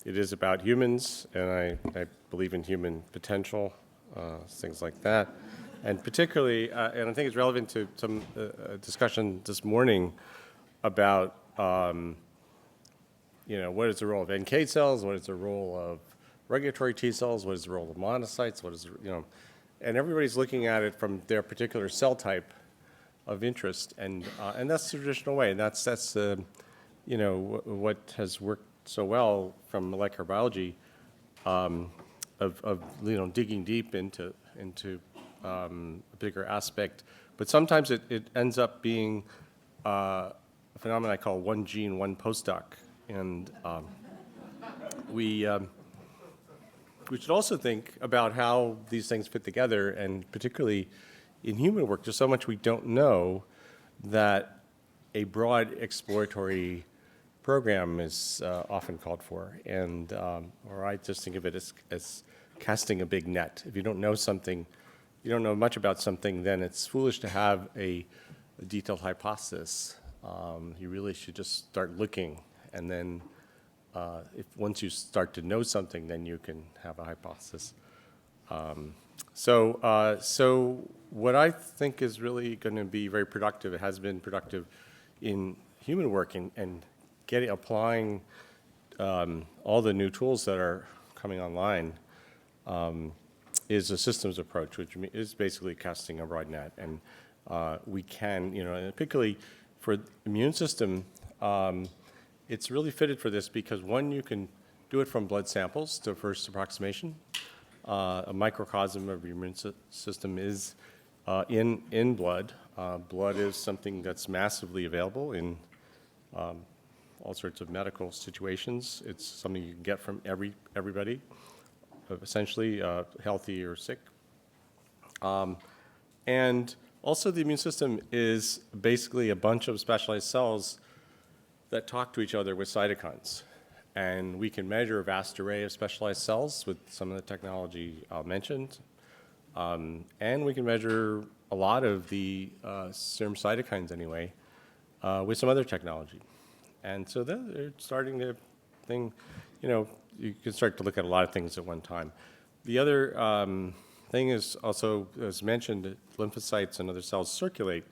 It is about humans, and I believe in human potential, things like that. And particularly, and I think it's relevant to some discussion this morning about, what is the role of NK cells, what is the role of regulatory T cells, what is the role of monocytes, what is, and everybody's looking at it from their particular cell type of interest, and that's the traditional way, and that's what has worked so well from molecular biology, of digging deep into a bigger aspect. But sometimes it ends up being a phenomenon I call one gene, one postdoc, and we should also think about how these things fit together, and particularly in human work, there's so much we don't know that a broad exploratory program is often called for, and or I just think of it as casting a big net. If you don't know something, you don't know much about something, then it's foolish to have a detailed hypothesis. You really should just start looking, and then once you start to know something, then you can have a hypothesis. So what I think is really going to be very productive, it has been productive in human work, and applying all the new tools that are coming online, is a systems approach, which is basically casting a broad net. And we can, and particularly for the immune system, it's really fitted for this because, one, you can do it from blood samples, the first approximation. A microcosm of your immune system is in blood. Blood is something that's massively available in all sorts of medical situations. It's something you can get from everybody, essentially healthy or sick. And also the immune system is basically a bunch of specialized cells that talk to each other with cytokines. And we can measure a vast array of specialized cells with some of the technology mentioned. And we can measure a lot of the serum cytokines anyway with some other technology. And so they're starting to think, you can start to look at a lot of things at one time. The other thing is also, as mentioned, that lymphocytes and other cells circulate.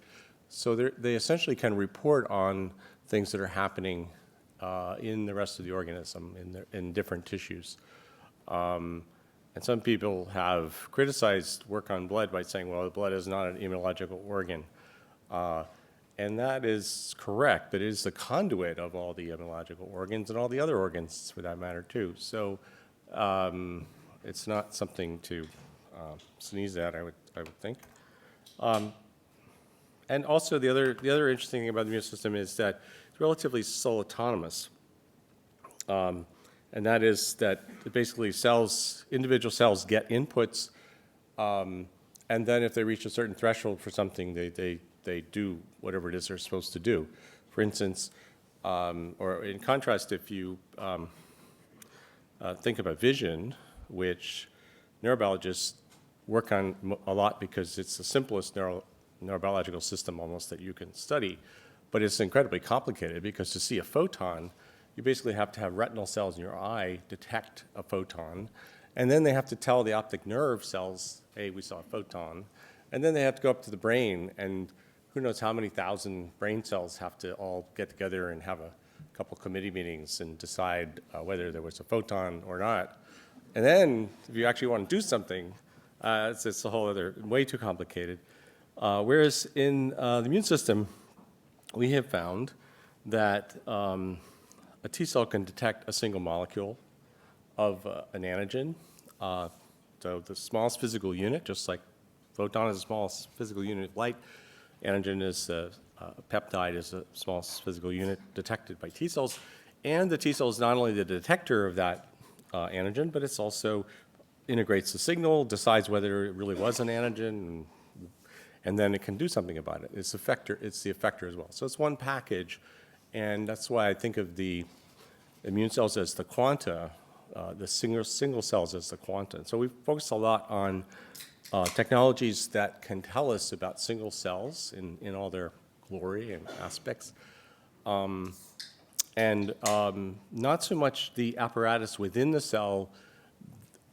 So they essentially can report on things that are happening in the rest of the organism, in different tissues. And some people have criticized work on blood by saying, well, the blood is not an immunological organ. And that is correct, but it is the conduit of all the immunological organs and all the other organs, for that matter, too. So it's not something to sneeze at, I would think. And also, the other interesting thing about the immune system is that it's relatively cell autonomous. And that is that basically individual cells get inputs, and then if they reach a certain threshold for something, they do whatever it is they're supposed to do. For instance, or in contrast, if you think about vision, which neurobiologists work on a lot because it's the simplest neurobiological system almost that you can study, but it's incredibly complicated because to see a photon, you basically have to have retinal cells in your eye detect a photon, and then they have to tell the optic nerve cells, hey, we saw a photon, and then they have to go up to the brain, and who knows how many thousand brain cells have to all get together and have a couple committee meetings and decide whether there was a photon or not. And then if you actually want to do something, it's a whole other, way too complicated. Whereas in the immune system, we have found that a T cell can detect a single molecule of an antigen. So the smallest physical unit, just like photon is the smallest physical unit of light, antigen is a peptide is the smallest physical unit detected by T cells. And the T cell is not only the detector of that antigen, but it's also integrates the signal, decides whether it really was an antigen, and then it can do something about it. It's the effector as well. So it's one package, and that's why I think of the immune cells as the quanta, the single cells as the quanta. So we focus a lot on technologies that can tell us about single cells in all their glory and aspects. And not so much the apparatus within the cell,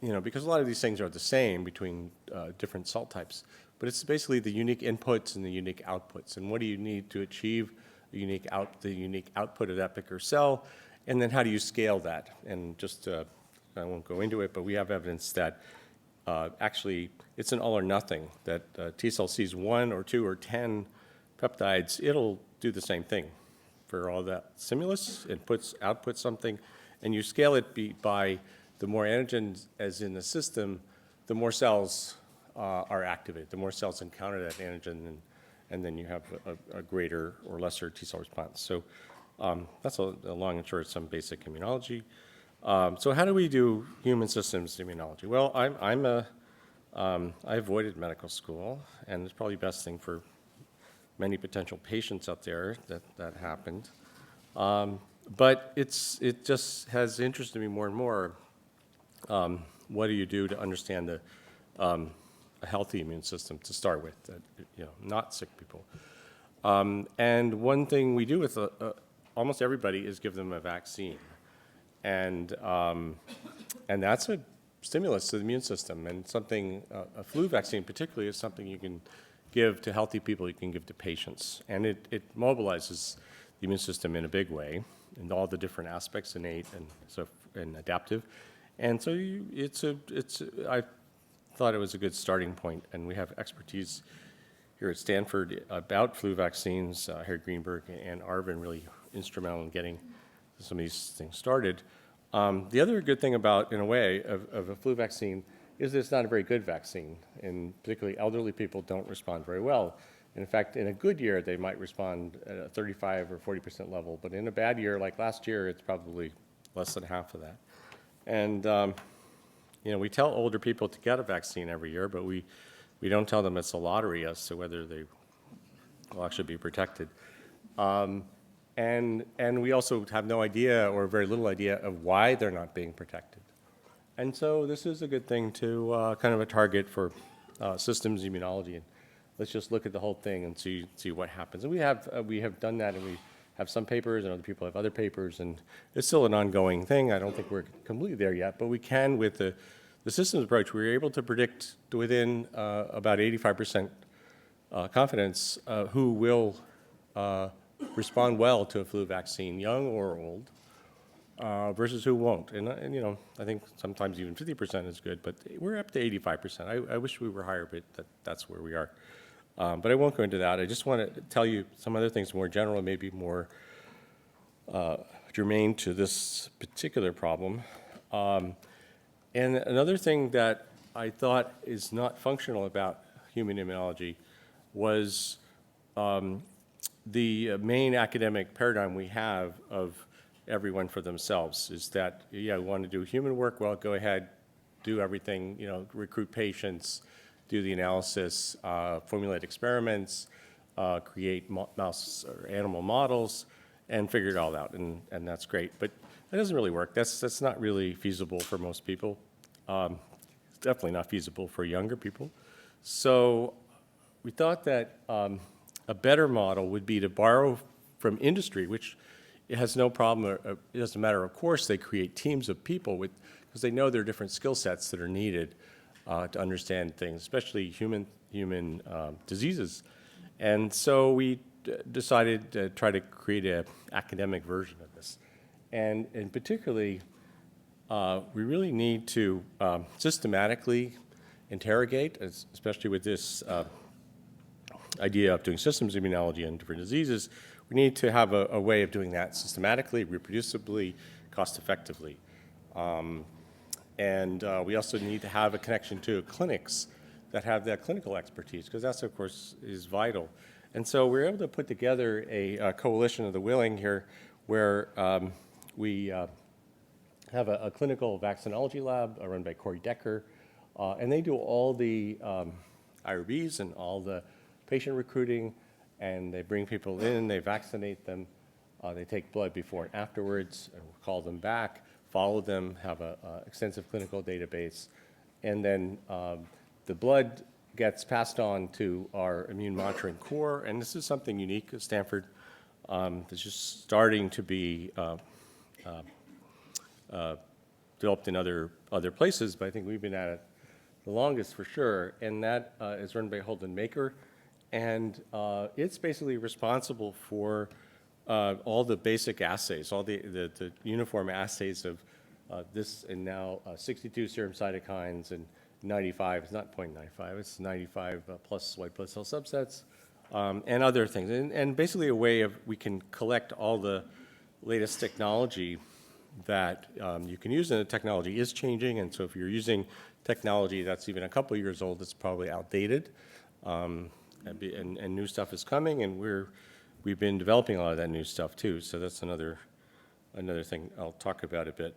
because a lot of these things are the same between different cell types, but it's basically the unique inputs and the unique outputs. And what do you need to achieve the unique output of that particular cell? And then how do you scale that? And just, I won't go into it, but we have evidence that actually it's an all or nothing, that T cell sees 1 or 2 or 10 peptides, it'll do the same thing for all that stimulus, outputs something, and you scale it by the more antigens as in the system, the more cells are activated, the more cells encounter that antigen, and then you have a greater or lesser T cell response. So that's a long and short some basic immunology. So how do we do human systems immunology? Well, I avoided medical school, and it's probably the best thing for many potential patients out there that happened. But it just has interested me more and more. What do you do to understand a healthy immune system to start with, not sick people? And one thing we do with almost everybody is give them a vaccine. And that's a stimulus to the immune system, and a flu vaccine particularly is something you can give to healthy people, you can give to patients. And it mobilizes the immune system in a big way in all the different aspects, innate and adaptive. And so I thought it was a good starting point, and we have expertise here at Stanford about flu vaccines. Harry Greenberg and Arvin really instrumental in getting some of these things started. The other good thing about, in a way, of a flu vaccine is that it's not a very good vaccine, and particularly elderly people don't respond very well. And in fact, in a good year, they might respond at a 35 or 40% level, but in a bad year, like last year, it's probably less than half of that. And we tell older people to get a vaccine every year, but we don't tell them it's a lottery as to whether they will actually be protected. And we also have no idea or very little idea of why they're not being protected. And so this is a good thing to kind of a target for systems immunology. And let's just look at the whole thing and see what happens. And we have done that, and we have some papers, and other people have other papers, and it's still an ongoing thing. I don't think we're completely there yet, but we can with the systems approach. We were able to predict within about 85% confidence who will respond well to a flu vaccine, young or old, versus who won't. And I think sometimes even 50% is good, but we're up to 85%. I wish we were higher, but that's where we are. But I won't go into that. I just want to tell you some other things more general, maybe more germane to this particular problem. And another thing that I thought is not functional about human immunology was the main academic paradigm we have of everyone for themselves is that, we want to do human work, well, go ahead, do everything, recruit patients, do the analysis, formulate experiments, create mouse or animal models, and figure it all out, and that's great. But that doesn't really work. That's not really feasible for most people. It's definitely not feasible for younger people. So we thought that a better model would be to borrow from industry, which it has no problem, it doesn't matter, of course, they create teams of people because they know there are different skill sets that are needed to understand things, especially human diseases. And so we decided to try to create an academic version of this. And particularly, we really need to systematically interrogate, especially with this idea of doing systems immunology on different diseases. We need to have a way of doing that systematically, reproducibly, cost-effectively. And we also need to have a connection to clinics that have that clinical expertise, because that's, of course, is vital. And so we're able to put together a coalition of the willing here where we have a clinical vaccinology lab run by Corey Decker, and they do all the IRBs and all the patient recruiting, and they bring people in, they vaccinate them, they take blood before and afterwards, and we'll call them back, follow them, have an extensive clinical database, and then the blood gets passed on to our immune monitoring core, and this is something unique at Stanford. that's just starting to be developed in other places, but I think we've been at it the longest for sure, and that is run by Holden Maker, and it's basically responsible for all the basic assays, all the uniform assays of this, and now 62 serum cytokines and 95, it's not 0.95, it's 95 plus white blood cell subsets, and other things. And basically a way of, we can collect all the latest technology that you can use, and the technology is changing, and so if you're using technology that's even a couple years old, it's probably outdated, and new stuff is coming, and we've been developing a lot of that new stuff too, so that's another thing I'll talk about a bit.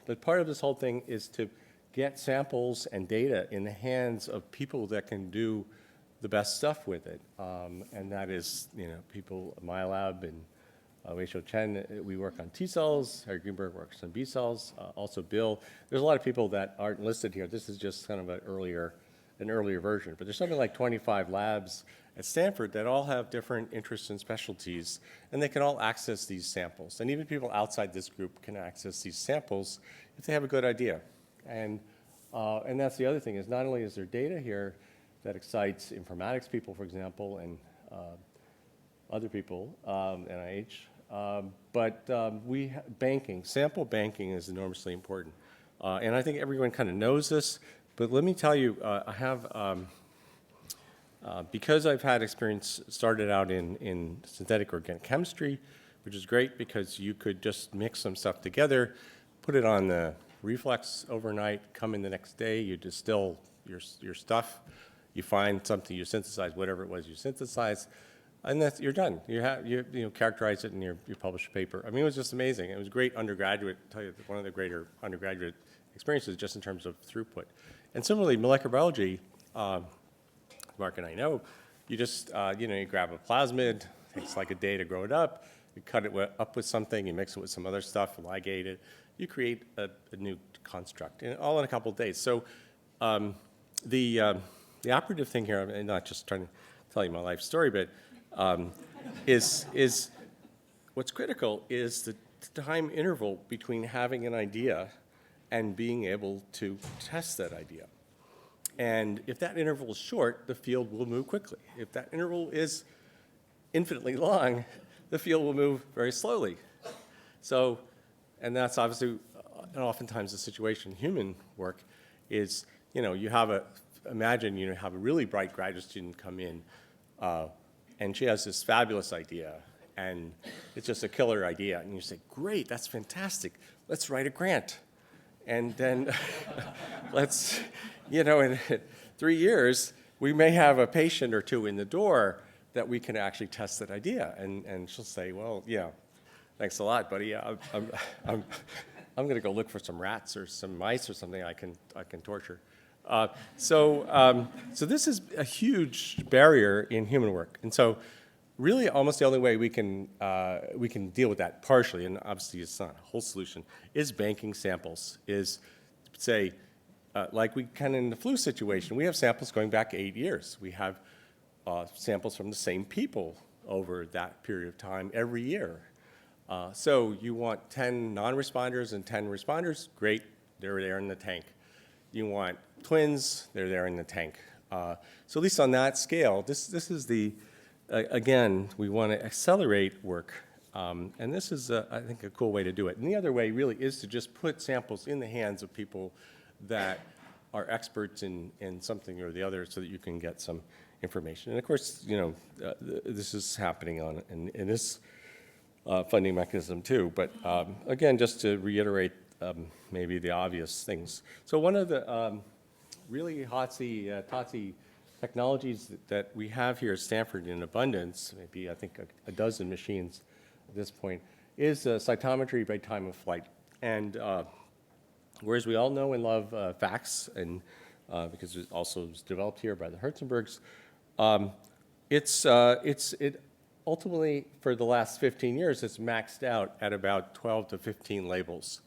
But part of this whole thing is to get samples and data in the hands of people that can do the best stuff with it, and that is, people, my lab and Wei Chen, we work on T cells. Harry Greenberg works on B cells. Also Bill. There's a lot of people that aren't listed here. This is just kind of an earlier version. But there's something like 25 labs at Stanford that all have different interests and specialties, and they can all access these samples. And even people outside this group can access these samples if they have a good idea. And that's the other thing, is not only is there data here that excites informatics people, for example, and other people, NIH, but sample banking is enormously important. And I think everyone kind of knows this, but let me tell you, I have, because I've had experience, started out in synthetic organic chemistry, which is great because you could just mix some stuff together, put it on the reflex overnight, come in the next day, you distill your stuff, you find something, you synthesize whatever it was you synthesized, and you're done. You characterize it and you publish a paper. I mean, it was just amazing. It was great undergraduate, I'll tell you, one of the greater undergraduate experiences just in terms of throughput. And similarly, molecular biology, Mark and I know, you just, you grab a plasmid, it takes like a day to grow it up, you cut it up with something, you mix it with some other stuff, ligate it, you create a new construct, all in a couple of days. So the operative thing here, I'm not just trying to tell you my life story, but is what's critical is the time interval between having an idea and being able to test that idea. And if that interval is short, the field will move quickly. If that interval is infinitely long, the field will move very slowly. So, and that's obviously, and oftentimes the situation in human work is, you have imagine you have a really bright graduate student come in, and she has this fabulous idea, and it's just a killer idea. And you say, great, that's fantastic. Let's write a grant. And then let's, in 3 years, we may have a patient or two in the door that we can actually test that idea. And she'll say, well, yeah, thanks a lot, buddy. I'm going to go look for some rats or some mice or something I can torture. So this is a huge barrier in human work. And so really almost the only way we can deal with that partially, and obviously it's not a whole solution, is banking samples, is say, like we can in the flu situation, we have samples going back 8 years. We have samples from the same people over that period of time every year. So you want 10 non-responders and 10 responders, great, they're there in the tank. You want twins, they're there in the tank. So at least on that scale, this is the, again, we want to accelerate work. And this is, I think, a cool way to do it. And the other way really is to just put samples in the hands of people that are experts in something or the other so that you can get some information. And of course, this is happening in this funding mechanism too. But again, just to reiterate maybe the obvious things. So one of the really hotsy technologies that we have here at Stanford in abundance, maybe I think a dozen machines at this point, is cytometry by time of flight. And whereas we all know and love FACS, and because it also was developed here by the Herzenbergs, it ultimately, for the last 15 years, it's maxed out at about 12 to 15 labels.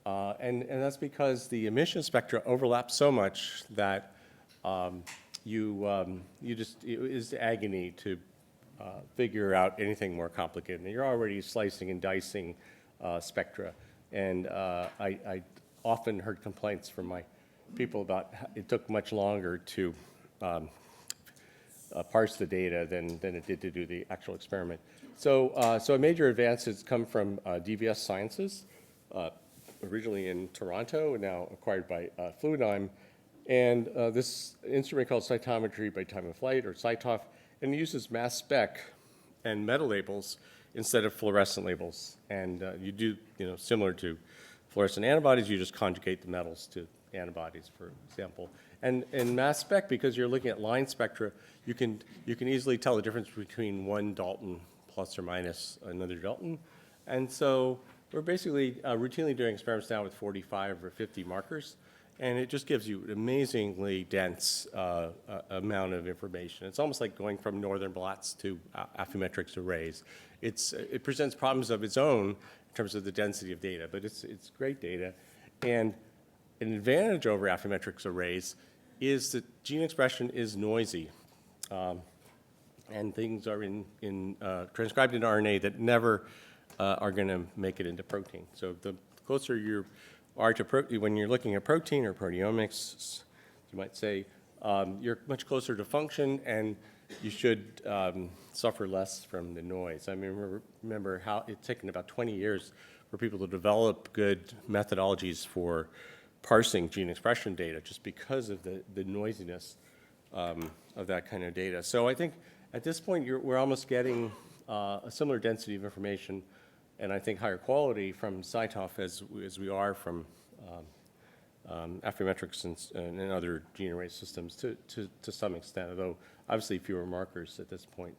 And that's because the emission spectra overlap so much that it is agony to figure out anything more complicated. And you're already slicing and dicing spectra. And I often heard complaints from my people about it took much longer to parse the data than it did to do the actual experiment. So a major advance has come from DVS Sciences, originally in Toronto, now acquired by Fluidigm. And this instrument called Cytometry by time of flight, or CyTOF, and it uses mass spec and meta labels instead of fluorescent labels. And you do, similar to fluorescent antibodies, you just conjugate the metals to antibodies, for example. And in mass spec, because you're looking at line spectra, you can easily tell the difference between one Dalton plus or minus another Dalton. And so we're basically routinely doing experiments now with 45 or 50 markers, and it just gives you an amazingly dense amount of information. It's almost like going from northern blots to Affymetrix arrays. It presents problems of its own in terms of the density of data, but it's great data. And an advantage over Affymetrix arrays is that gene expression is noisy. And things are transcribed in RNA that never are going to make it into protein. So the closer you are to protein, when you're looking at protein or proteomics, you might say, you're much closer to function, and you should suffer less from the noise. I mean, remember how it's taken about 20 years for people to develop good methodologies for parsing gene expression data just because of the noisiness of that kind of data. So I think at this point, we're almost getting a similar density of information, and I think higher quality from CyTOF as we are from Affymetrix and other gene array systems to some extent, although obviously fewer markers at this point.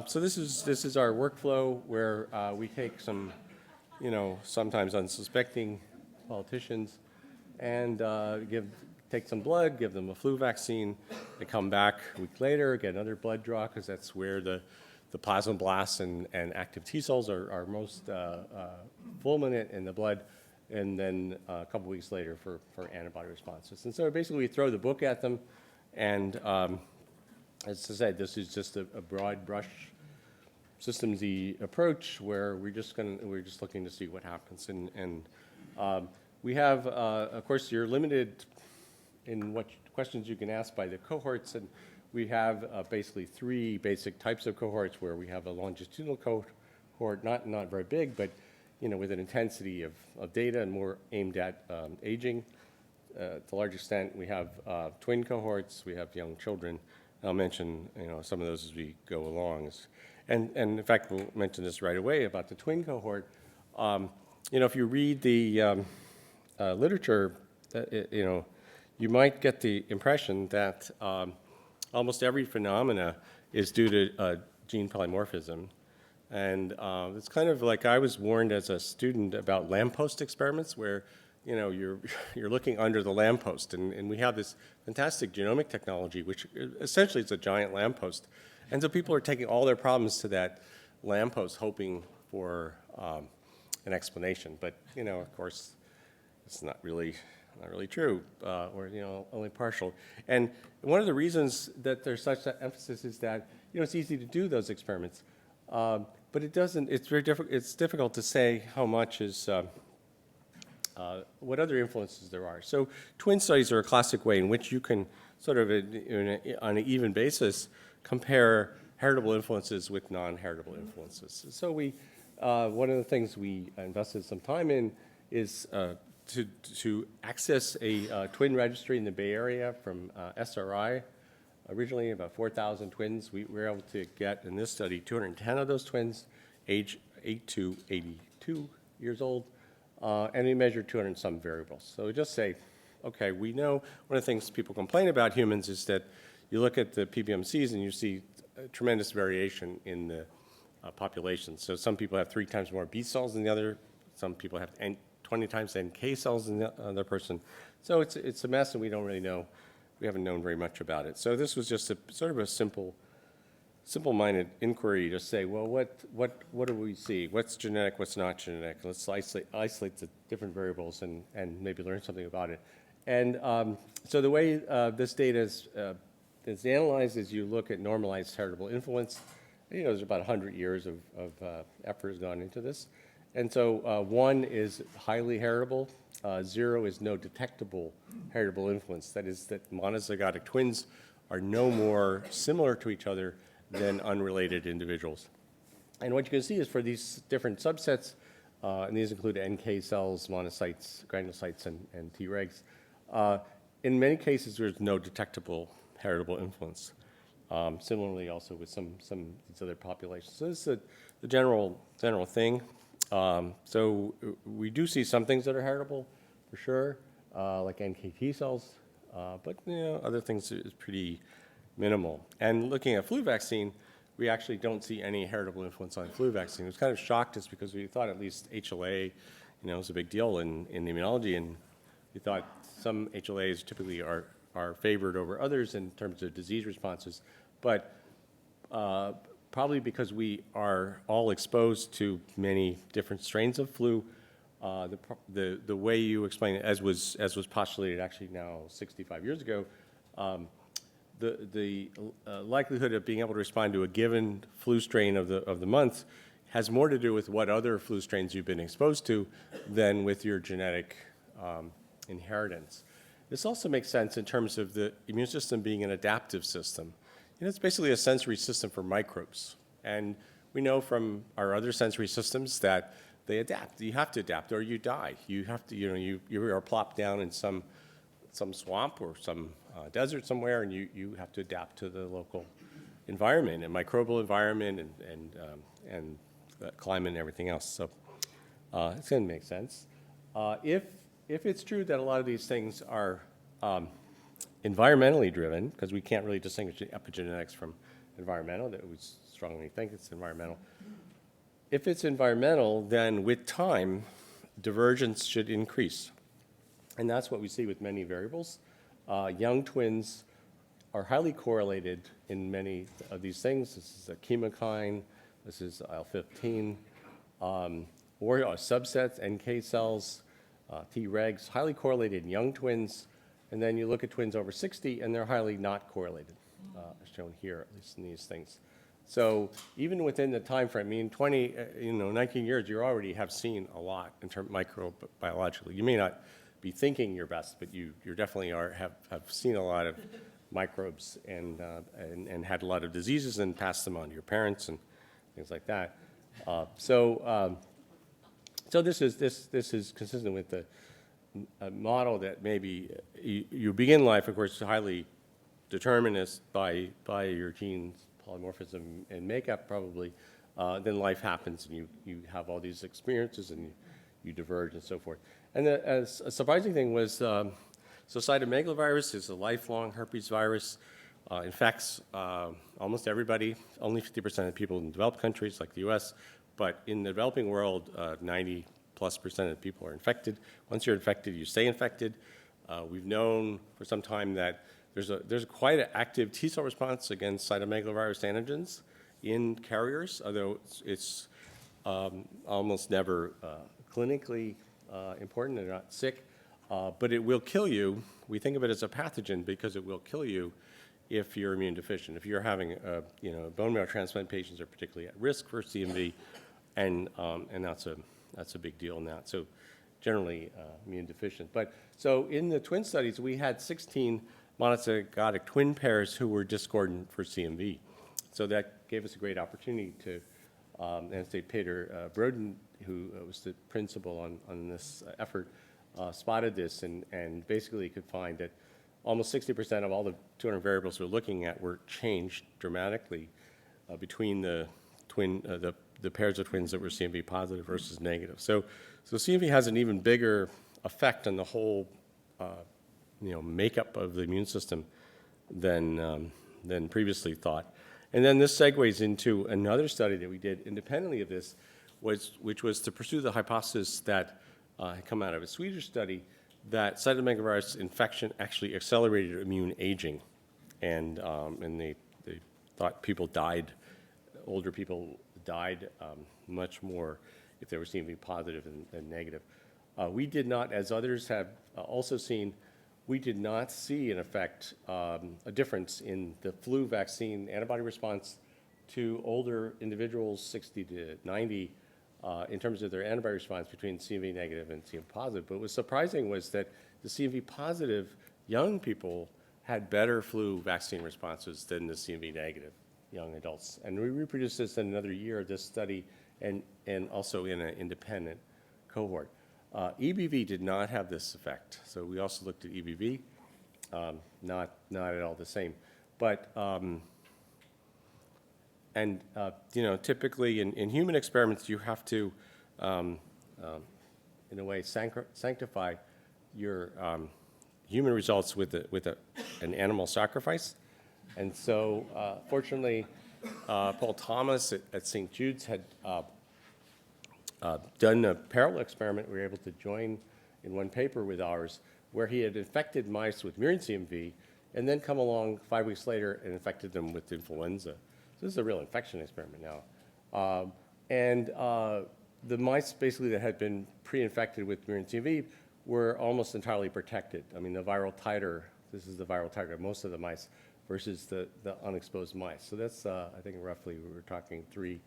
So this is our workflow where we take some, sometimes unsuspecting politicians and take some blood, give them a flu vaccine. They come back a week later, get another blood draw, because that's where the plasmablasts and active T cells are most fulminant in the blood, and then a couple weeks later for antibody responses. And so basically we throw the book at them, and as I said, this is just a broad brush systemsy approach where we're just looking to see what happens. And we have, of course, you're limited in what questions you can ask by the cohorts, and we have basically three basic types of cohorts where we have a longitudinal cohort, not very big, but with an intensity of data and more aimed at aging. To a large extent, we have twin cohorts, we have young children. I'll mention some of those as we go along. And in fact, we'll mention this right away about the twin cohort. If you read the literature, you might get the impression that almost every phenomena is due to gene polymorphism. And it's kind of like I was warned as a student about lamppost experiments where, you're looking under the lamppost. And we have this fantastic genomic technology, which essentially is a giant lamppost. And so people are taking all their problems to that lamppost, hoping for an explanation. But, of course, it's not really true, or only partial. And one of the reasons that there's such an emphasis is that it's easy to do those experiments, but it doesn't. It's very difficult. It's difficult to say how much is what other influences there are. So twin studies are a classic way in which you can sort of on an even basis compare heritable influences with non-heritable influences. So one of the things we invested some time in is to access a twin registry in the Bay Area from SRI. Originally, about 4,000 twins. We were able to get, in this study, 210 of those twins, age 8 to 82 years old, and we measured 200 and some variables. So we just say, okay, we know one of the things people complain about humans is that you look at the PBMCs and you see tremendous variation in the population. So some people have 3 times more B cells than the other. Some people have 20 times NK cells than the other person. So it's a mess, and we don't really know. We haven't known very much about it. So this was just a sort of a simple-minded inquiry to say, well, what do we see? What's genetic? What's not genetic? Let's isolate the different variables and maybe learn something about it. And so the way this data is analyzed is you look at normalized heritable influence, There's about 100 years of effort has gone into this. And so 1 is highly heritable. 0 is no detectable heritable influence. That is that monozygotic twins are no more similar to each other than unrelated individuals. And what you can see is for these different subsets, and these include NK cells, monocytes, granulocytes, and Tregs, in many cases there's no detectable heritable influence. Similarly also with some of these other populations. So this is the general thing. So we do see some things that are heritable for sure, like NKT cells, but other things is pretty minimal. And looking at flu vaccine, we actually don't see any heritable influence on flu vaccine. It was kind of shocked us because we thought at least HLA, was a big deal in immunology, and we thought some HLAs typically are favored over others in terms of disease responses, but probably because we are all exposed to many different strains of flu, the way you explain it, as was postulated actually now 65 years ago, the likelihood of being able to respond to a given flu strain of the month has more to do with what other flu strains you've been exposed to than with your genetic inheritance. This also makes sense in terms of the immune system being an adaptive system. It's basically a sensory system for microbes. And we know from our other sensory systems that they adapt. You have to adapt or you die. You have to, you are plopped down in some swamp or some desert somewhere, and you have to adapt to the local environment and microbial environment and climate and everything else. So it's going to make sense. If it's true that a lot of these things are environmentally driven, because we can't really distinguish epigenetics from environmental, that we strongly think it's environmental. If it's environmental, then with time, divergence should increase. And that's what we see with many variables. Young twins are highly correlated in many of these things. This is a chemokine, this is IL-15, or subsets, NK cells, Tregs, highly correlated in young twins. And then you look at twins over 60, and they're highly not correlated, as shown here, at least in these things. So even within the time frame, 19 years, you already have seen a lot in terms of microbiologically. You may not be thinking your best, but you definitely have seen a lot of microbes and had a lot of diseases and passed them on to your parents and things like that. So this is consistent with the model that maybe you begin life, of course, highly determinist by your genes, polymorphism, and makeup probably. Then life happens, and you have all these experiences, and you diverge and so forth. And a surprising thing was, so cytomegalovirus is a lifelong herpes virus. Infects almost everybody, only 50% of people in developed countries like the US, but in the developing world, 90+% of people are infected. Once you're infected, you stay infected. We've known for some time that there's quite an active T cell response against cytomegalovirus antigens in carriers, although it's almost never clinically important. They're not sick, but it will kill you. We think of it as a pathogen because it will kill you if you're immune deficient. If you're having bone marrow transplant patients are particularly at risk for CMV, and that's a big deal now. So generally immune deficient. But so in the twin studies, we had 16 monozygotic twin pairs who were discordant for CMV. So that gave us a great opportunity to, and say Peter Broden, who was the principal on this effort, spotted this and basically could find that almost 60% of all the 200 variables we're looking at were changed dramatically between the pairs of twins that were CMV positive versus negative. So CMV has an even bigger effect on the whole makeup of the immune system than previously thought. And then this segues into another study that we did independently of this, which was to pursue the hypothesis that had come out of a Swedish study that cytomegalovirus infection actually accelerated immune aging, and they thought people died, older people died much more if they were CMV positive than negative. We did not, as others have also seen, we did not see an effect, a difference in the flu vaccine antibody response to older individuals, 60 to 90, in terms of their antibody response between CMV negative and CMV positive. But what was surprising was that the CMV positive young people had better flu vaccine responses than the CMV negative young adults. And we reproduced this in another year of this study and also in an independent cohort. EBV did not have this effect. So we also looked at EBV, not at all the same. But, typically in human experiments, you have to, in a way, sanctify your human results with an animal sacrifice. And so, fortunately, Paul Thomas at St. Jude's had done a parallel experiment. We were able to join in one paper with ours where he had infected mice with murine CMV and then come along 5 weeks later and infected them with influenza. So this is a real infection experiment now. The mice basically that had been pre-infected with murine CMV were almost entirely protected. I mean, the viral titer, this is the viral titer of most of the mice versus the unexposed mice. So that's, I think roughly we're talking 3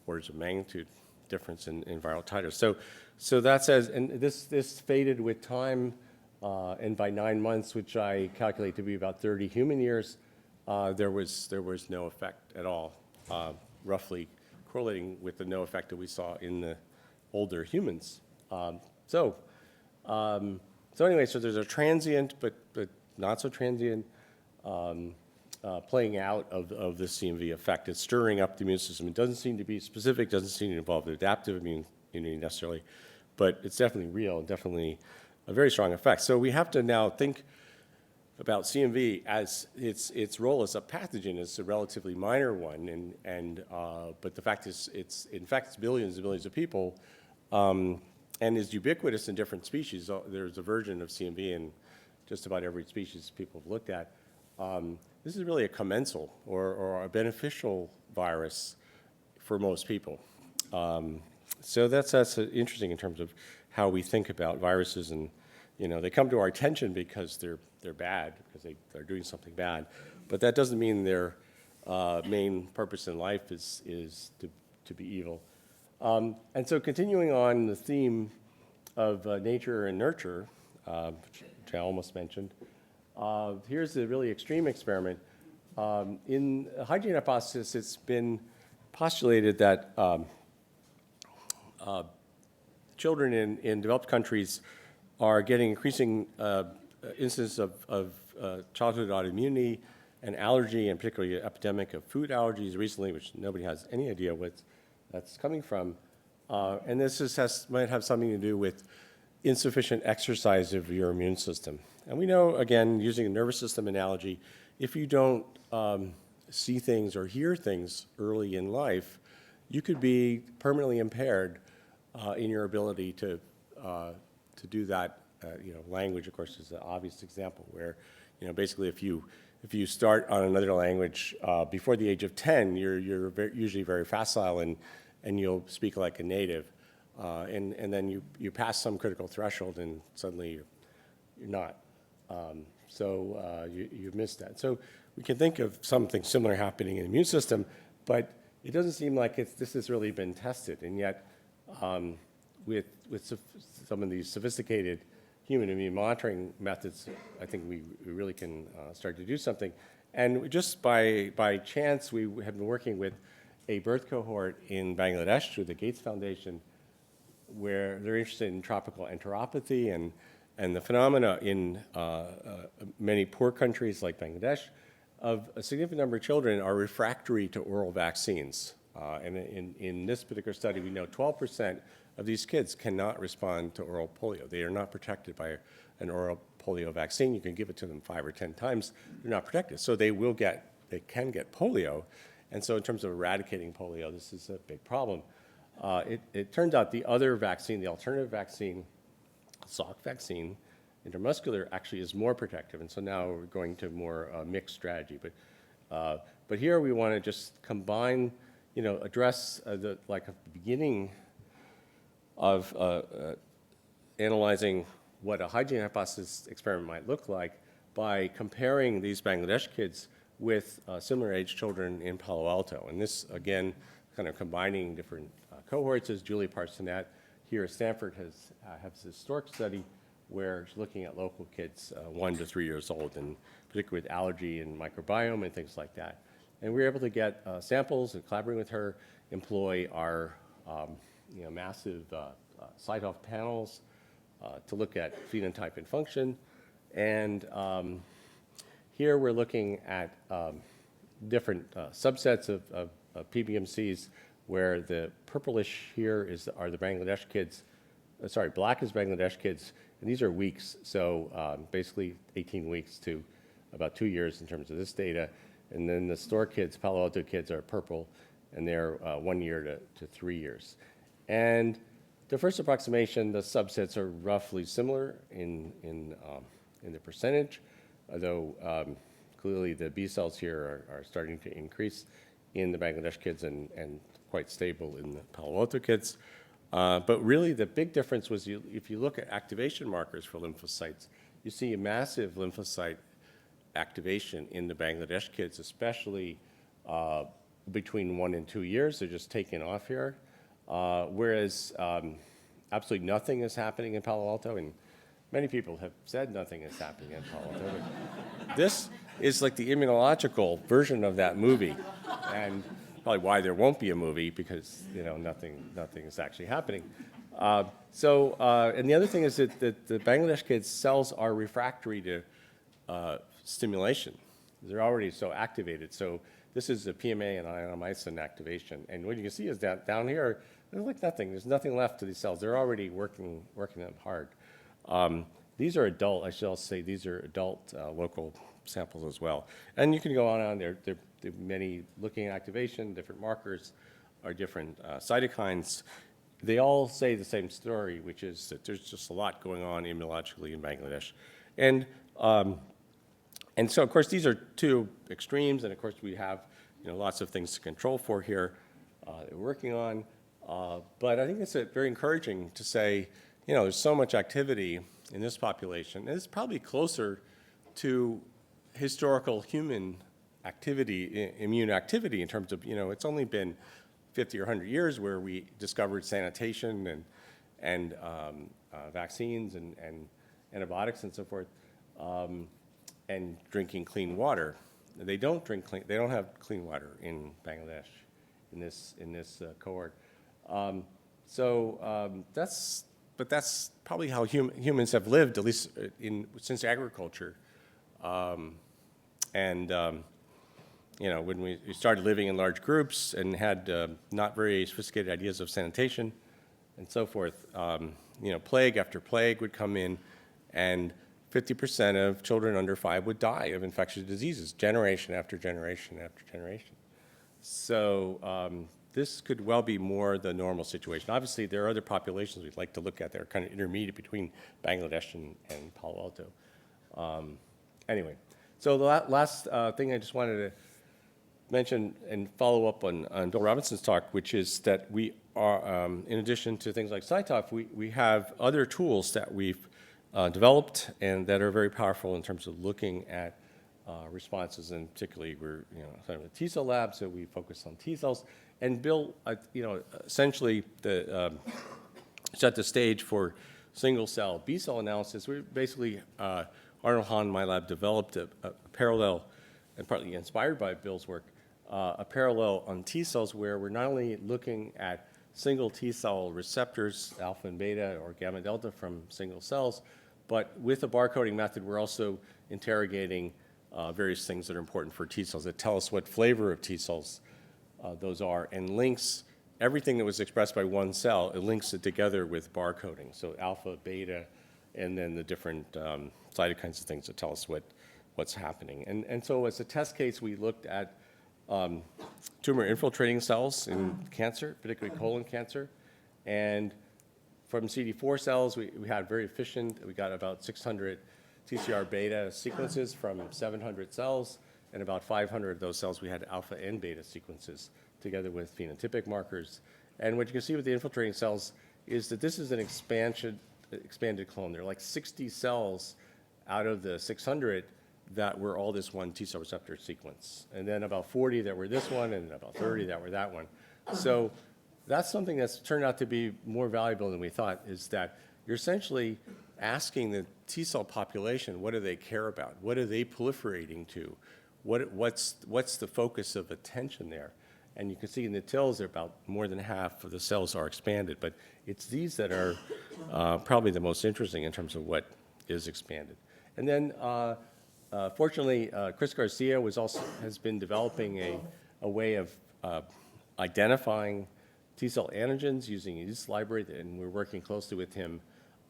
orders of magnitude difference in viral titers. So that says, and this faded with time, and by 9 months, which I calculate to be about 30 human years, there was no effect at all, roughly correlating with the no effect that we saw in the older humans. So anyway, so there's a transient, but not so transient playing out of the CMV effect. It's stirring up the immune system. It doesn't seem to be specific, doesn't seem to involve the adaptive immunity necessarily, but it's definitely real and definitely a very strong effect. So we have to now think about CMV as its role as a pathogen is a relatively minor one, but the fact is it infects billions and billions of people, and is ubiquitous in different species. There's a version of CMV in just about every species people have looked at. This is really a commensal or a beneficial virus for most people. So that's interesting in terms of how we think about viruses, and they come to our attention because they're bad, because they're doing something bad, but that doesn't mean their main purpose in life is to be evil. And so continuing on the theme of nature and nurture, which I almost mentioned, here's a really extreme experiment. In a hygiene hypothesis, it's been postulated that children in developed countries are getting increasing incidence of childhood autoimmunity and allergy, and particularly an epidemic of food allergies recently, which nobody has any idea what that's coming from. And this might have something to do with insufficient exercise of your immune system. And we know, again, using a nervous system analogy, if you don't see things or hear things early in life, you could be permanently impaired in your ability to do that. Language, of course, is an obvious example where, basically if you start on another language before the age of 10, you're usually very facile and you'll speak like a native. And then you pass some critical threshold and suddenly you're not. So you've missed that. So we can think of something similar happening in the immune system, but it doesn't seem like this has really been tested. And yet, with some of these sophisticated human immune monitoring methods, I think we really can start to do something. And just by chance, we have been working with a birth cohort in Bangladesh through the Gates Foundation, where they're interested in tropical enteropathy and the phenomena in many poor countries like Bangladesh of a significant number of children are refractory to oral vaccines. And in this particular study, we know 12% of these kids cannot respond to oral polio. They are not protected by an oral polio vaccine. You can give it to them 5 or 10 times. They're not protected. So they can get polio. And so in terms of eradicating polio, this is a big problem. It turns out the other vaccine, the alternative vaccine, Salk vaccine, intramuscular, actually is more protective. And so now we're going to more mixed strategy. But here we want to just combine, address the beginning of analyzing what a hygiene hypothesis experiment might look like by comparing these Bangladesh kids with similar age children in Palo Alto. And this, again, kind of combining different cohorts, as Julie Parsonet here at Stanford has this historic study where she's looking at local kids 1 to 3 years old, and particularly with allergy and microbiome and things like that. And we were able to get samples and collaborating with her, employ our massive site-off panels to look at phenotype and function. And here we're looking at different subsets of PBMCs, where the purplish here are the Bangladesh kids. Black is Bangladesh kids, and these are weeks. So basically 18 weeks to about 2 years in terms of this data. And then the store kids, Palo Alto kids, are purple, and they're 1 year to 3 years. And the first approximation, the subsets are roughly similar in the percentage, although clearly the B cells here are starting to increase in the Bangladesh kids and quite stable in the Palo Alto kids. But really the big difference was if you look at activation markers for lymphocytes, you see a massive lymphocyte activation in the Bangladesh kids, especially between 1 and 2 years. They're just taking off here. Whereas absolutely nothing is happening in Palo Alto, and many people have said nothing is happening in Palo Alto. But this is like the immunological version of that movie, and probably why there won't be a movie, because nothing is actually happening. And the other thing is that the Bangladesh kids' cells are refractory to stimulation. They're already so activated. So this is the PMA and ionomycin activation. And what you can see is that down here, there's like nothing. There's nothing left to these cells. They're already working them hard. These are adult, I shall say, these are adult local samples as well. And you can go on there. There are many looking at activation, different markers, or different cytokines. They all say the same story, which is that there's just a lot going on immunologically in Bangladesh. And so, of course, these are two extremes, and of course we have lots of things to control for here that we're working on. But I think it's very encouraging to say, there's so much activity in this population, and it's probably closer to historical human activity, immune activity, in terms of, it's only been 50 or 100 years where we discovered sanitation and vaccines and antibiotics and so forth, and drinking clean water. They don't have clean water in Bangladesh in this cohort. But that's probably how humans have lived, at least since agriculture. When we started living in large groups and had not very sophisticated ideas of sanitation and so forth, plague after plague would come in, and 50% of children under 5 would die of infectious diseases, generation after generation after generation. So this could well be more the normal situation. Obviously, there are other populations we'd like to look at that are kind of intermediate between Bangladesh and Palo Alto. Anyway, so the last thing I just wanted to mention and follow up on Bill Robinson's talk, which is that we are, in addition to things like CyTOF, we have other tools that we've developed and that are very powerful in terms of looking at responses, and particularly we're kind of a T cell lab, so we focus on T cells. And Bill, essentially set the stage for single cell B cell analysis. We basically, Arnold Hahn and my lab developed a parallel, and partly inspired by Bill's work, a parallel on T cells where we're not only looking at single T cell receptors, alpha and beta or gamma delta from single cells, but with a barcoding method, we're also interrogating various things that are important for T cells that tell us what flavor of T cells those are, and links everything that was expressed by one cell, it links it together with barcoding. So alpha, beta, and then the different cytokines and things that tell us what's happening. And so as a test case, we looked at tumor infiltrating cells in cancer, particularly colon cancer. And from CD4 cells, we had very efficient, we got about 600 TCR beta sequences from 700 cells, and about 500 of those cells we had alpha and beta sequences together with phenotypic markers. And what you can see with the infiltrating cells is that this is an expanded clone. There are like 60 cells out of the 600 that were all this one T cell receptor sequence, and then about 40 that were this one, and about 30 that were that one. So that's something that's turned out to be more valuable than we thought, is that you're essentially asking the T cell population, what do they care about? What are they proliferating to? What's the focus of attention there? And you can see in the TILs, they're about more than half of the cells are expanded, but it's these that are probably the most interesting in terms of what is expanded. And then, fortunately, Chris Garcia has been developing a way of identifying T cell antigens using this library, and we're working closely with him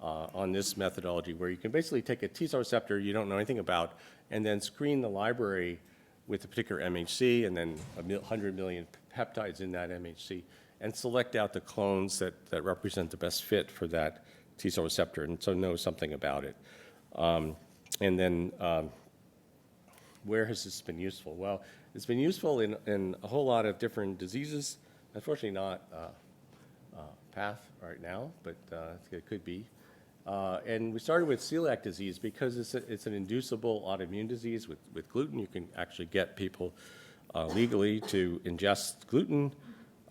on this methodology where you can basically take a T cell receptor you don't know anything about and then screen the library with a particular MHC and then 100 million peptides in that MHC and select out the clones that represent the best fit for that T cell receptor, and so know something about it. And then where has this been useful? Well, it's been useful in a whole lot of different diseases. Unfortunately not path right now, but it could be. And we started with celiac disease because it's an inducible autoimmune disease. With gluten, you can actually get people legally to ingest gluten.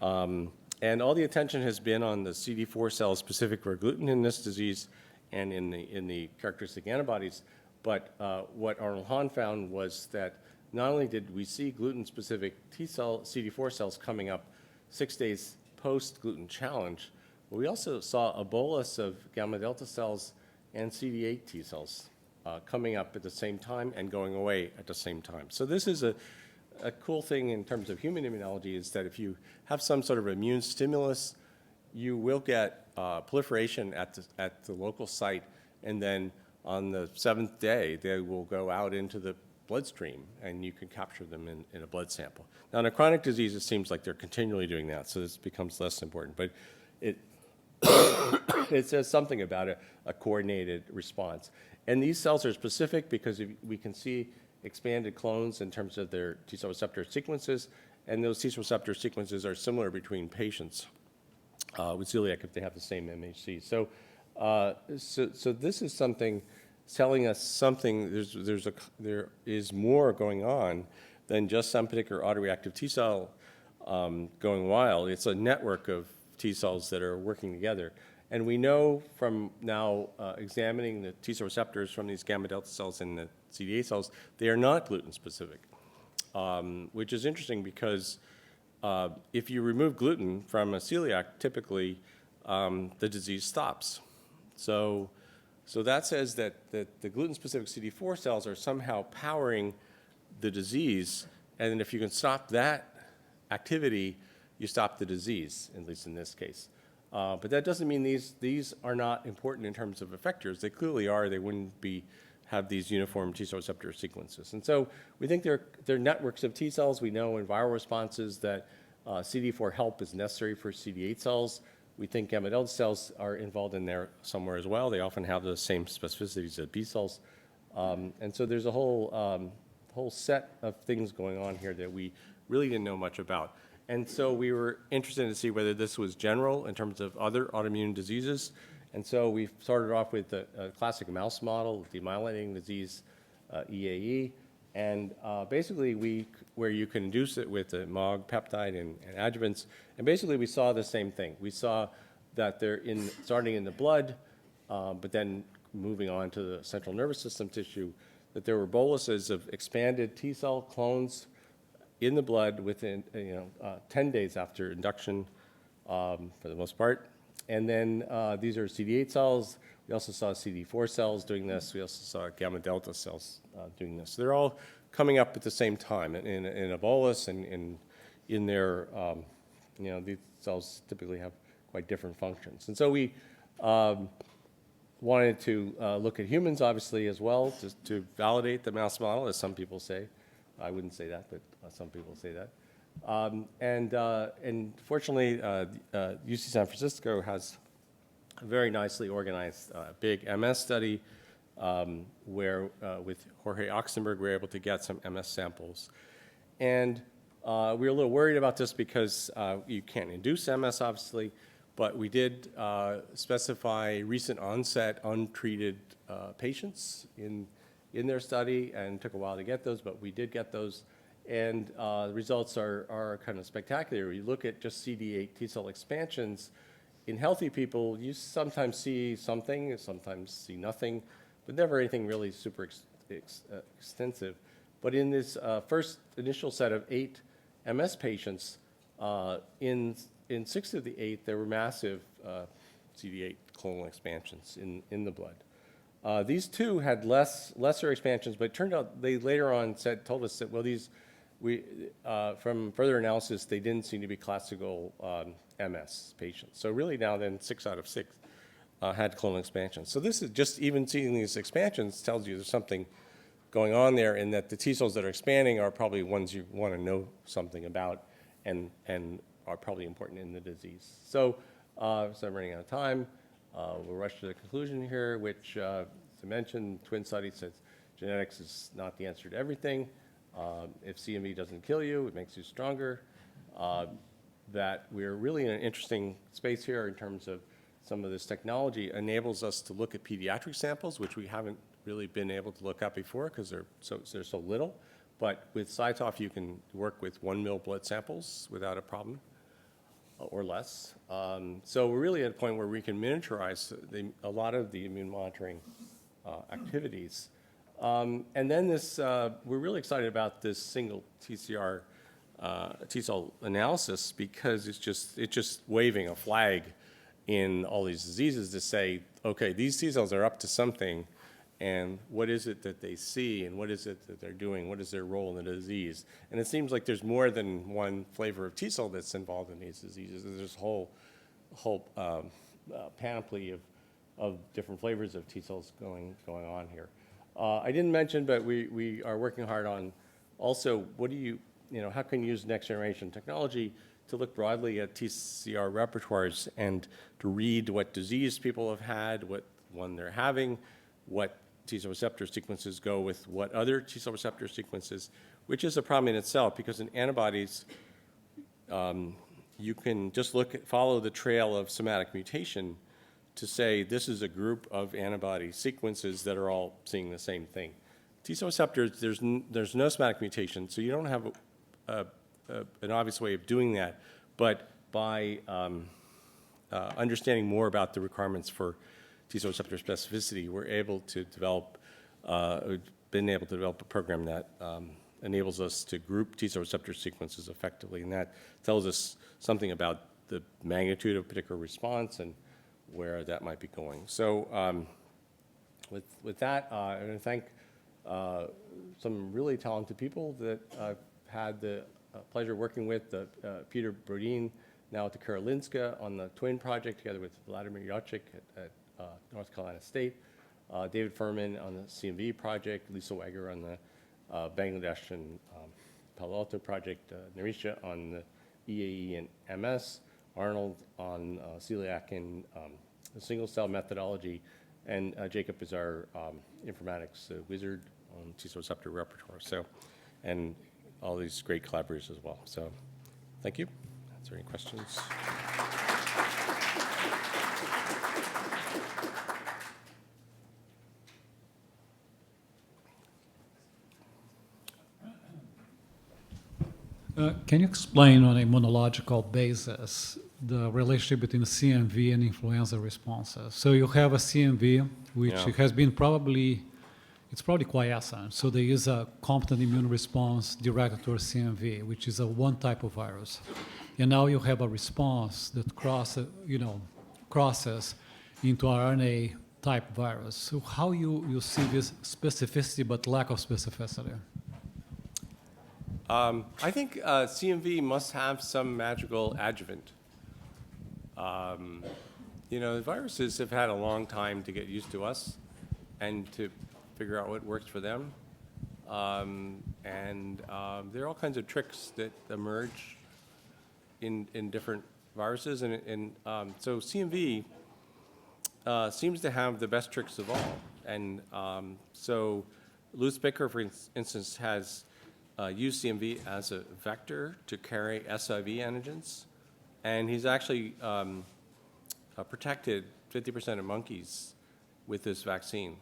And all the attention has been on the CD4 cells specific for gluten in this disease and in the characteristic antibodies. But what Arnold Hahn found was that not only did we see gluten-specific T cell CD4 cells coming up 6 days post-gluten challenge, but we also saw a bolus of gamma delta cells and CD8 T cells coming up at the same time and going away at the same time. So this is a cool thing in terms of human immunology, is that if you have some sort of immune stimulus, you will get proliferation at the local site, and then on the 7th day, they will go out into the bloodstream, and you can capture them in a blood sample. Now, in a chronic disease, it seems like they're continually doing that, so this becomes less important. But it says something about a coordinated response. And these cells are specific because we can see expanded clones in terms of their T cell receptor sequences, and those T cell receptor sequences are similar between patients with celiac if they have the same MHC. So this is something telling us something. There is more going on than just some particular autoreactive T cell going wild. It's a network of T cells that are working together. And we know from now examining the T cell receptors from these gamma delta cells and the CD8 cells, they are not gluten specific, which is interesting because if you remove gluten from a celiac, typically the disease stops. So that says that the gluten-specific CD4 cells are somehow powering the disease, and if you can stop that activity, you stop the disease, at least in this case. But that doesn't mean these are not important in terms of effectors. They clearly are. They wouldn't have these uniform T cell receptor sequences. And so we think they're networks of T cells. We know in viral responses that CD4 help is necessary for CD8 cells. We think gamma delta cells are involved in there somewhere as well. They often have the same specificities as B cells. And so there's a whole set of things going on here that we really didn't know much about. And so we were interested to see whether this was general in terms of other autoimmune diseases. And so we started off with a classic mouse model, demyelinating disease, EAE. And basically, where you can induce it with a MOG peptide and adjuvants. And basically, we saw the same thing. We saw that they're starting in the blood, but then moving on to the central nervous system tissue, that there were boluses of expanded T cell clones in the blood within 10 days after induction, for the most part. And then these are CD8 cells. We also saw CD4 cells doing this. We also saw gamma delta cells doing this. So they're all coming up at the same time in a bolus, and in their, these cells typically have quite different functions. And so we wanted to look at humans, obviously, as well, to validate the mouse model, as some people say. I wouldn't say that, but some people say that. And fortunately, UC San Francisco has a very nicely organized big MS study where with Jorge Oxenberg, we were able to get some MS samples. And we were a little worried about this because you can't induce MS, obviously, but we did specify recent onset untreated patients in in their study, and it took a while to get those, but we did get those. And the results are kind of spectacular. You look at just CD8 T cell expansions in healthy people, you sometimes see something, sometimes see nothing, but never anything really super extensive. But in this first initial set of 8 MS patients, in 6 of the 8, there were massive CD8 clonal expansions in the blood. These 2 had lesser expansions, but it turned out they later on told us that, well, from further analysis, they didn't seem to be classical MS patients. So really now then 6 out of 6 had clonal expansions. So this is just even seeing these expansions tells you there's something going on there, in that the T cells that are expanding are probably ones you want to know something about and are probably important in the disease. So, I'm running out of time. We'll rush to the conclusion here, which, as I mentioned, twin study says genetics is not the answer to everything. If CMV doesn't kill you, it makes you stronger. That we're really in an interesting space here in terms of some of this technology enables us to look at pediatric samples, which we haven't really been able to look at before because they're so little. But with Cytoph, you can work with 1 ml blood samples without a problem, or less. So we're really at a point where we can miniaturize a lot of the immune monitoring activities. And then we're really excited about this single TCR T cell analysis, because it's just waving a flag in all these diseases to say, okay, these T cells are up to something, and what is it that they see, and what is it that they're doing, what is their role in the disease? And it seems like there's more than one flavor of T cell that's involved in these diseases. There's a whole panoply of different flavors of T cells going on here. I didn't mention, but we are working hard on also how can you use next generation technology to look broadly at TCR repertoires and to read what disease people have had, what one they're having, what T cell receptor sequences go with what other T cell receptor sequences, which is a problem in itself, because in antibodies, you can just follow the trail of somatic mutation to say this is a group of antibody sequences that are all seeing the same thing. T cell receptors, there's no somatic mutation, so you don't have an obvious way of doing that. But by understanding more about the requirements for T cell receptor specificity, we're able to develop, been able to develop a program that enables us to group T cell receptor sequences effectively, and that tells us something about the magnitude of a particular response and where that might be going. So with that, I'm going to thank some really talented people that I've had the pleasure of working with, Peter Brodin, now at the Karolinska on the Twin Project, together with Vladimir Yachik at North Carolina State, David Furman on the CMV project, Lisa Wager on the Bangladesh and Palo Alto project, Narisha on the EAE and MS, Arnold on celiac and the single-cell methodology, and Jacob is our informatics wizard on T cell receptor repertoire. So, and all these great collaborators as well. So, thank you. Is there any questions? Can you explain on a immunological basis the relationship between CMV and influenza responses? So you have a CMV, which has been it's probably quiescent. So there is a competent immune response directed towards CMV, which is one type of virus. And now you have a response that crosses into RNA type virus. So how you see this specificity but lack of specificity? I think CMV must have some magical adjuvant. The viruses have had a long time to get used to us and to figure out what works for them. There are all kinds of tricks that emerge in different viruses. So CMV seems to have the best tricks of all. And so Louis Baker, for instance, has used CMV as a vector to carry SIV antigens. And he's actually protected 50% of monkeys with this vaccine.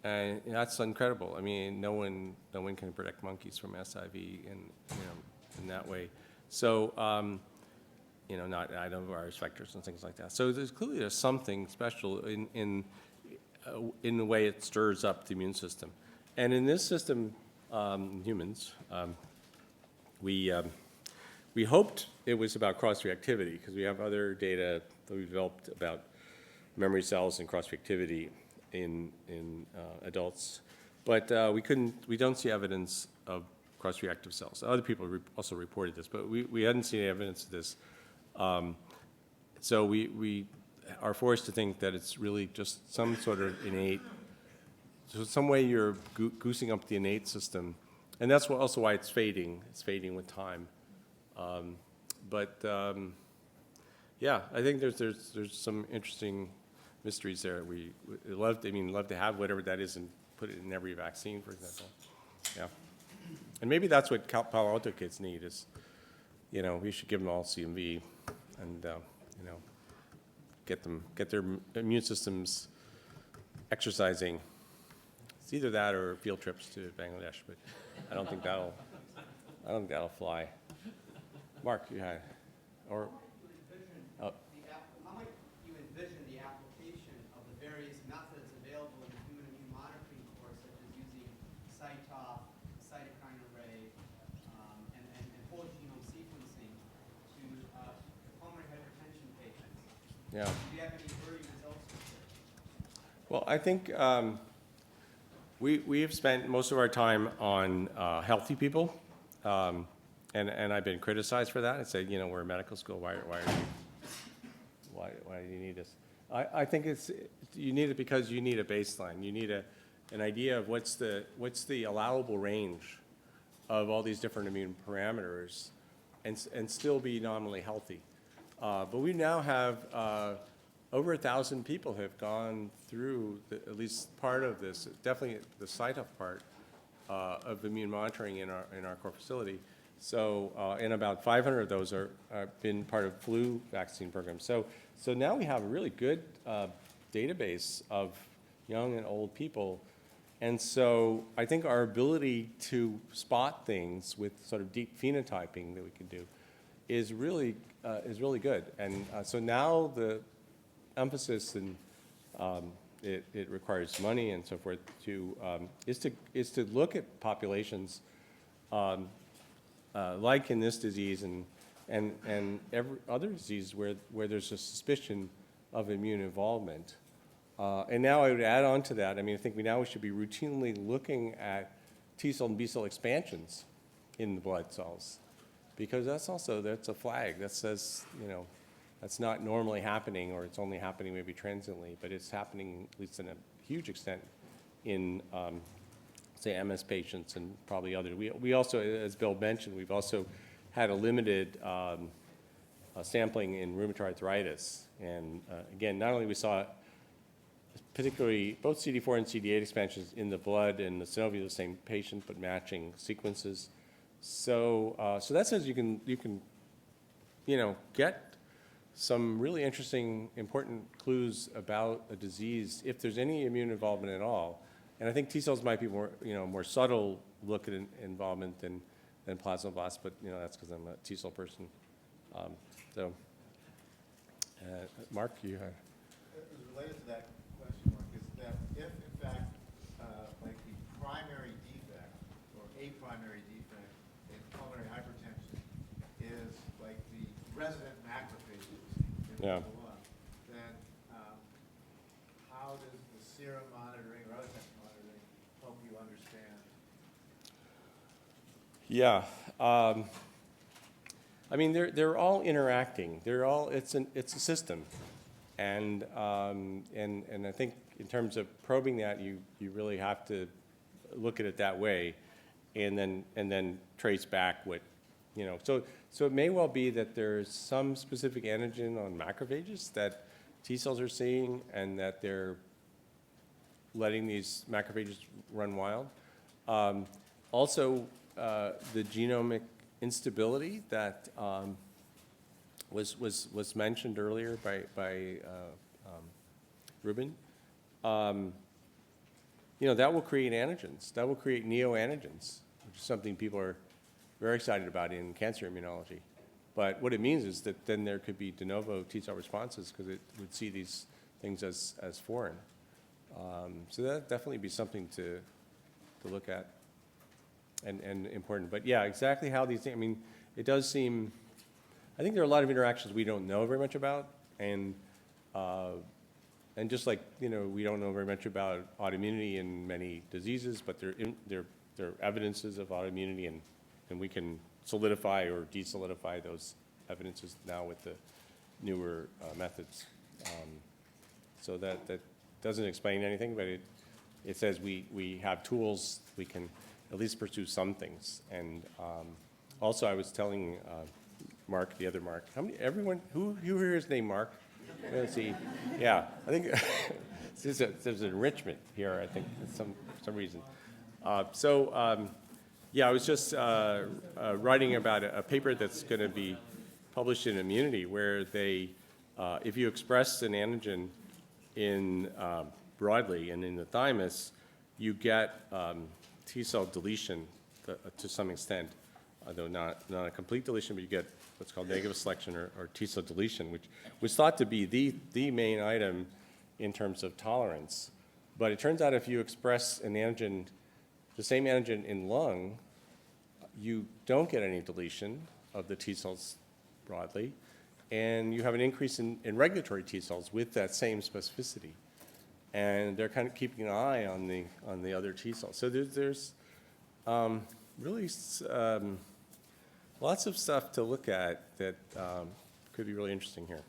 And that's incredible. I mean, no one can protect monkeys from SIV in that way. So, not adenovirus vectors and things like that. So there's something special in the way it stirs up the immune system. And in this system, humans, we hoped it was about cross-reactivity because we have other data that we developed about memory cells and cross-reactivity in adults, but we don't see evidence of cross-reactive cells. Other people also reported this, but we hadn't seen evidence of this. So we are forced to think that it's really just some sort of innate, so some way you're goosing up the innate system, and that's also why it's fading. It's fading with time. Yeah, I think there's some interesting mysteries there. We love to have whatever that is and put it in every vaccine, for example. Yeah, and maybe that's what Palo Alto kids need is, we should give them all CMV, and get their immune systems exercising. It's either that or field trips to Bangladesh, but I don't think that'll fly. Mark, you had, or. How might you envision the application of the various methods available in the human immune monitoring course, such as using CyTOF, cytokine array, and whole genome sequencing to pulmonary hypertension patients? Yeah. Do you have any early results with this? Well, I think we have spent most of our time on healthy people, and I've been criticized for that. I say, we're a medical school. Why do you need this? I think you need it because you need a baseline. You need an idea of what's the allowable range of all these different immune parameters, and still be nominally healthy. But we now have over 1,000 people have gone through at least part of this, definitely the CyTOF part of immune monitoring in our core facility. So, and about 500 of those are been part of flu vaccine programs. So now we have a really good database of young and old people. And so I think our ability to spot things with sort of deep phenotyping that we can do is really good. And so now the emphasis, and it requires money and so forth, is to look at populations like in this disease and every other disease where there's a suspicion of immune involvement. And now I would add on to that, I think we should be routinely looking at T cell and B cell expansions in the blood cells, because that's a flag that says, that's not normally happening, or it's only happening maybe transiently, but it's happening at least in a huge extent in say MS patients and probably others. We also, as Bill mentioned, we've also had a limited sampling in rheumatoid arthritis. And again, not only we saw particularly both CD4 and CD8 expansions in the blood and the synovium of the same patient, but matching sequences. So that says you can get some really interesting, important clues about a disease if there's any immune involvement at all. And I think T cells might be more subtle look at involvement than plasmablasts, but that's because I'm a T cell person. Mark, you had. Related to that question, Mark, is that if in fact, like the primary defect or a primary defect in pulmonary hypertension is like the resident macrophages in Yeah. the lung, then how does the serum monitoring or other types of monitoring help you understand? Yeah, they're all interacting. It's a system, and I think in terms of probing that, you really have to look at it that way, and then trace back what, So it may well be that there's some specific antigen on macrophages that T cells are seeing, and that they're letting these macrophages run wild. Also, the genomic instability that was mentioned earlier by Ruben. that will create antigens. That will create neoantigens, which is something people are very excited about in cancer immunology. But what it means is that then there could be de novo T-cell responses because it would see these things as foreign. So that definitely be something to look at and important. But yeah, exactly how these things, I mean, it does seem, I think there are a lot of interactions we don't know very much about, and just like, we don't know very much about autoimmunity in many diseases, but there are evidences of autoimmunity, and we can solidify or desolidify those evidences now with the newer methods. So that doesn't explain anything, but it says we have tools, we can at least pursue some things. And also I was telling Mark, the other Mark, who here is named Mark? Let's see. Yeah, I think there's an enrichment here, I think, for some reason. Yeah, I was just writing about a paper that's going to be published in Immunity where they, if you express an antigen in broadly and in the thymus, you get T-cell deletion to some extent, although not a complete deletion, but you get what's called negative selection or T-cell deletion, which was thought to be the main item in terms of tolerance. But it turns out if you express an antigen, the same antigen in lung, you don't get any deletion of the T-cells broadly, and you have an increase in regulatory T-cells with that same specificity. And they're kind of keeping an eye on the other T-cells. So there's really lots of stuff to look at that could be really interesting here.